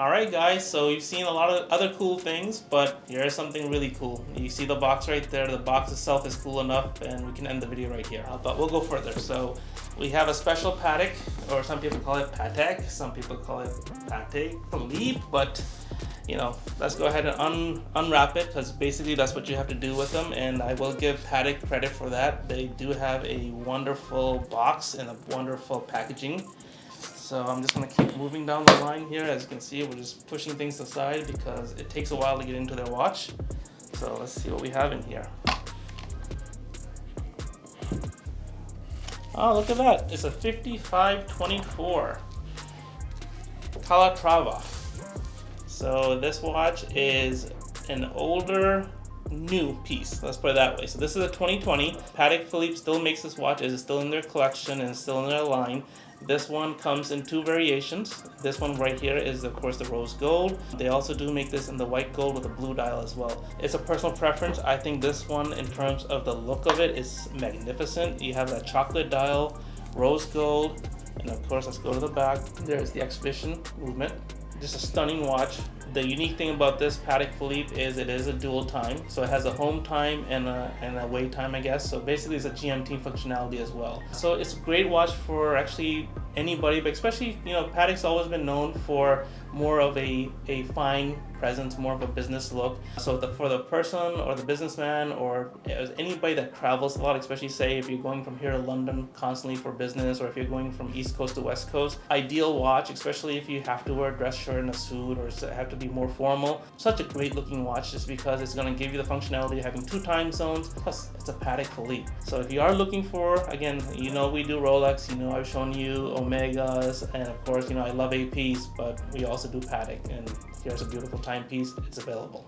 Alright guys, so you've seen a lot of other cool things, but here's something really cool. You see the box right there, the box itself is cool enough, and we can end the video right here. But we'll go further. So we have a special Patek, or some people call it Patek, some people call it Patek Philippe, but you know, let's go ahead and unwrap it, because basically that's what you have to do with them, and I will give Patek credit for that. They do have a wonderful box and a wonderful packaging. So I'm just going to keep moving down the line here. As you can see, we're just pushing things aside because it takes a while to get into their watch. So let's see what we have in here. Oh, look at that. It's a 5524 Calatrava. So this watch is an older new piece, let's put it that way. So this is a 2020. Patek Philippe still makes this watch. It is still in their collection and still in their line. This one comes in two variations. This one right here is of course the rose gold. They also do make this in the white gold with a blue dial as well. It's a personal preference. I think this one, in terms of the look of it, is magnificent. You have that chocolate dial, rose gold, and of course let's go to the back. There's the exhibition movement. Just a stunning watch. The unique thing about this Patek Philippe is it is a dual time, so it has a home time and a wait time, I guess. So basically it's a GMT functionality as well. So it's a great watch for actually anybody, but especially, you know, Patek's always been known for more of a fine presence, more of a business look. So for the person or the businessman or anybody that travels a lot, especially say if you're going from here to London constantly for business, or if you're going from East Coast to West Coast, ideal watch, especially if you have to wear a dress shirt and a suit or have to be more formal. Such a great looking watch, just because it's going to give you the functionality of having 2 time zones, plus it's a Patek Philippe. So if you are looking for, again, you know we do Rolex, you know I've shown you Omegas, and of course, you know I love APs, but we also do Patek, and here's a beautiful timepiece. It's available.